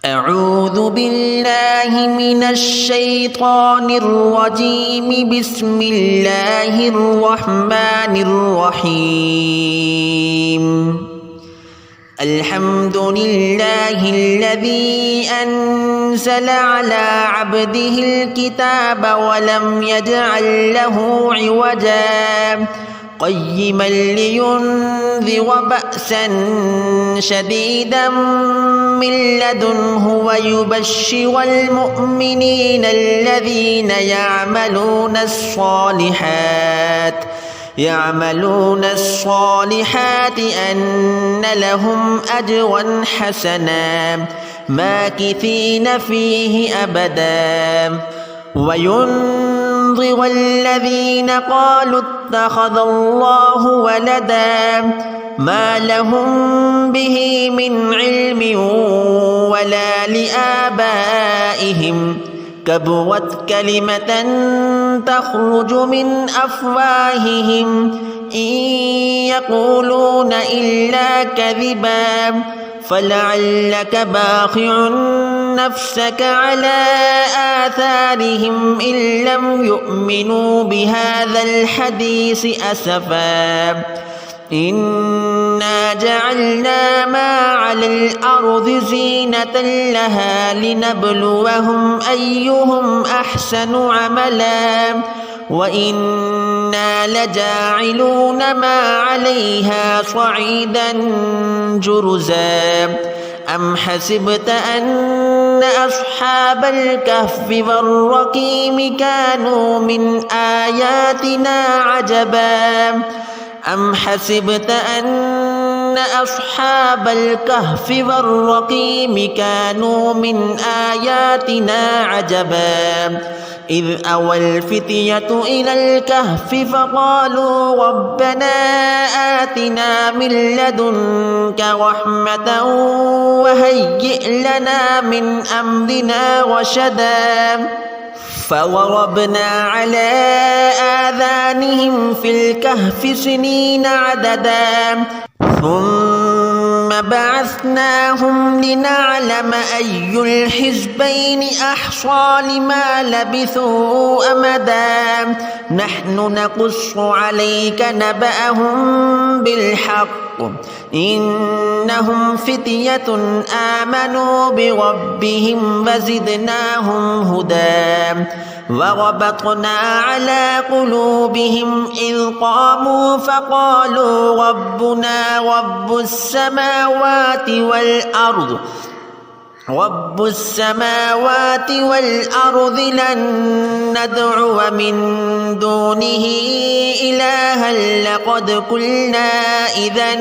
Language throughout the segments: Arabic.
أعوذ بالله من الشيطان الرجيم بسم الله الرحمن الرحيم الحمد لله الذي أنزل على عبده الكتاب ولم يجعل له عوجا قيما لينذر بأسا شديدا من لدنه ويبشر المؤمنين الذين يعملون الصالحات أن لهم أجرا حسنا ماكثين فيه أبدا وينذر الذين قالوا اتخذ الله ولدا ما لهم به من علم ولا لآبائهم كبرت كلمة تخرج من أفواههم إن يقولون إلا كذبا فلعلك باخع نفسك على آثارهم إن لم يؤمنوا بهذا الحديث أسفا إنا جعلنا ما على الأرض زينة لها لنبلوهم أيهم أحسن عملا وإنا لجاعلون ما عليها صعيدا جرزا أم حسبت أن أصحاب الكهف والرقيم كانوا من آياتنا عجبا أم حسبت أن أصحاب الكهف والرقيم كانوا من آياتنا عجبا إذ أوى الفتية إلى الكهف فقالوا ربنا آتنا من لدنك رحمة وهيئ لنا من أمرنا رشدا فضربنا على آذانهم في الكهف سنين عددا ثم بعثناهم لنعلم أي الحزبين أحصى لما لبثوا أمدا نحن نقص عليك نبأهم بالحق إنهم فتية آمنوا بربهم وزدناهم هدى وربطنا على قلوبهم إذ قاموا فقالوا ربنا رب السماوات والأرض لن ندعو من دونه إلها لقد قلنا إذا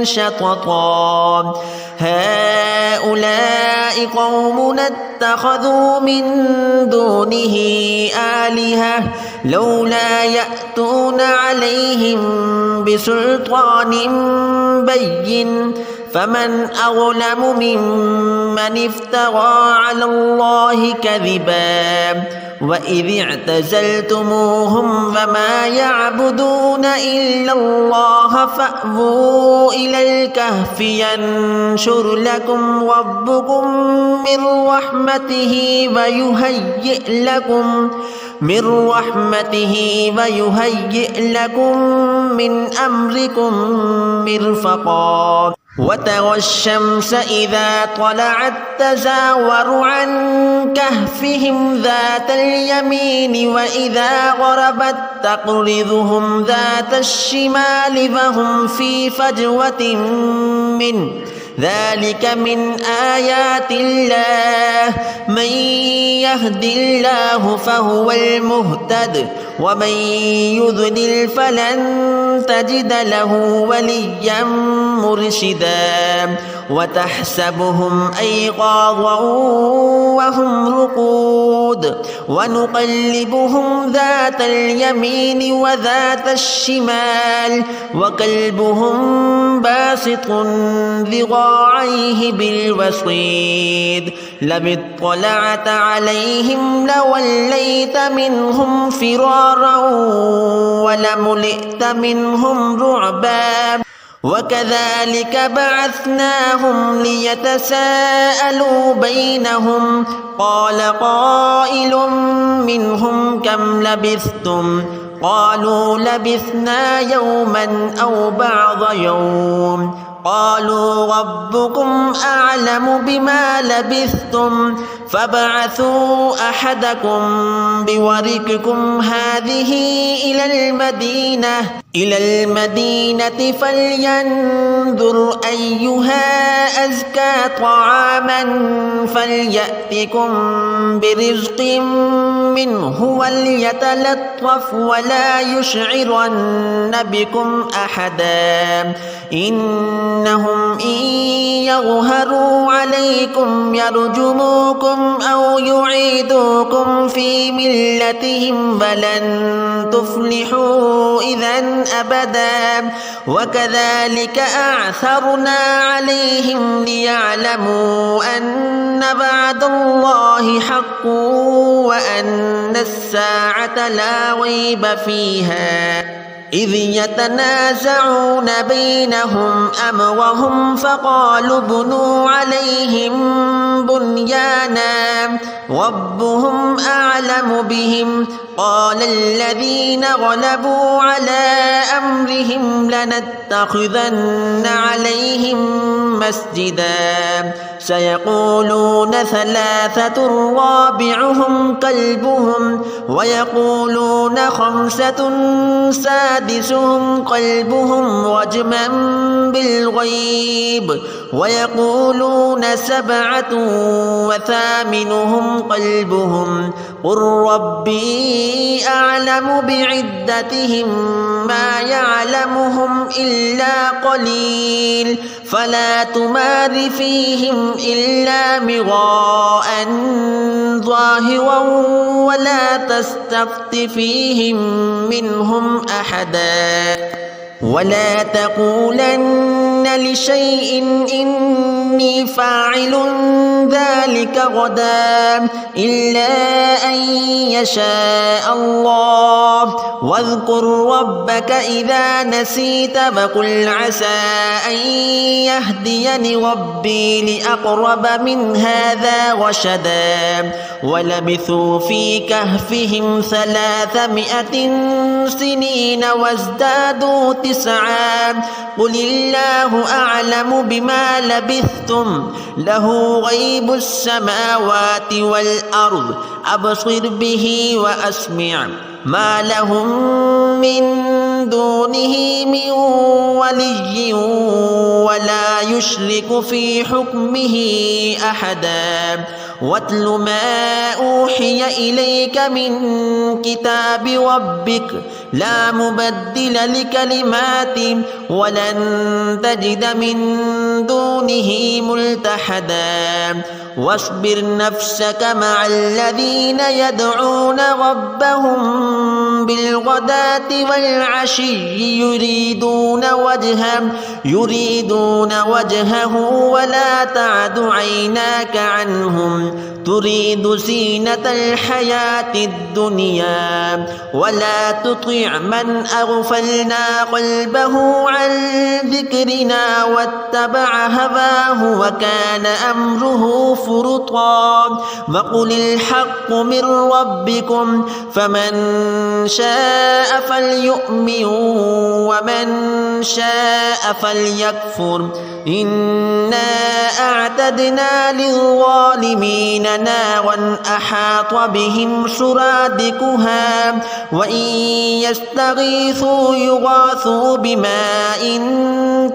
شططا هؤلاء قومنا اتخذوا من دونه آلهة لولا يأتون عليهم بسلطان بين فمن أظلم ممن افترى على الله كذبا وإذ اعتزلتموهم فما يعبدون إلا الله فأووا إلى الكهف ينشر لكم ربكم من رحمته ويهيئ لكم من أمركم مرفقا وترى الشمس إذا طلعت تزاور عن كهفهم ذات اليمين وإذا غربت تقرضهم ذات الشمال فهم في فجوة منه ذلك من آيات الله من يهد الله فهو المهتد ومن يضلل فلن تجد له وليا مرشدا وتحسبهم أيقاظا وهم رقود ونقلبهم ذات اليمين وذات الشمال وكلبهم باسط ذراعيه بالوصيد لو اطلعت عليهم لوليت منهم فرارا ولملئت منهم رعبا وكذلك بعثناهم ليتساءلوا بينهم قال قائل منهم كم لبثتم قالوا لبثنا يوما أو بعض يوم قالوا ربكم أعلم بما لبثتم فابعثوا أحدكم بورقكم هذه إلى المدينة فلينظر أيها أزكى طعاما فليأتكم برزق منه وليتلطف ولا يشعرن بكم أحدا إنهم إن يظهروا عليكم يرجموكم أو يعيدوكم في ملتهم فلن تفلحوا إذا أبدا وكذلك أعثرنا عليهم ليعلموا أن بعد الله حق وأن الساعة لا ريب فيها إذ يتنازعون بينهم أمرهم فقالوا ابنوا عليهم بنيانا ربهم أعلم بهم قال الذين غلبوا على أمرهم لنتخذن عليهم مسجدا سيقولون ثلاثة رابعهم كلبهم ويقولون خمسة سادسهم كلبهم رجما بالغيب ويقولون سبعة وثامنهم كلبهم قل ربي أعلم بعدتهم ما يعلمهم إلا قليل فلا تمار فيهم إلا مراء ظاهرا ولا تستفت فيهم منهم أحدا ولا تقولن لشيء إني فاعل ذلك غدا إلا أن يشاء الله واذكر ربك إذا نسيت فقل عسى أن يهديني ربي لأقرب من هذا رشدا ولبثوا في كهفهم 300 سنين وازدادوا 9 قل الله أعلم بما لبثتم له غيب السماوات والأرض أبصر به وأسمع ما لهم من دونه من ولي ولا يشرك في حكمه أحدا واتل ما أوحي إليك من كتاب ربك لا مبدل لكلماته ولن تجد من دونه ملتحدا واصبر نفسك مع الذين يدعون ربهم بالغداة والعشي يريدون وجهه ولا تعد عيناك عنهم تريد زينة الحياة الدنيا ولا تطع من أغفلنا قلبه عن ذكرنا واتبع هواه وكان أمره فرطا وقل الحق من ربكم فمن شاء فليؤمن ومن شاء فليكفر إنا أعتدنا للظالمين نارا أحاط بهم سرادقها وإن يستغيثوا يغاثوا بماء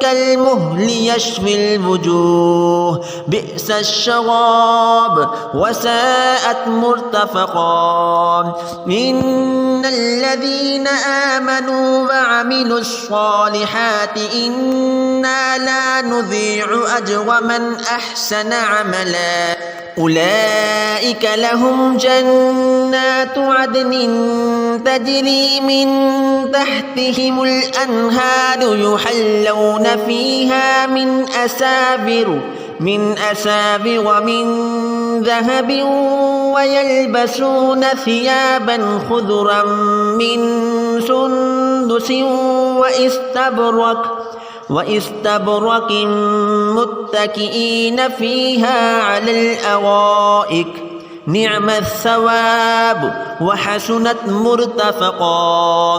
كالمهل يشفي الوجوه بئس الشراب وساءت مرتفقا إن الذين آمنوا وعملوا الصالحات إنا لا نضيع أجر من أحسن عملا أولئك لهم جنات عدن تجري من تحتهم الأنهار يحلون فيها من أساور من ذهب ويلبسون ثيابا خضرا من سندس واستبرق واستبرق متكئين فيها على الأرائك نعم الثواب وحسنت مرتفقا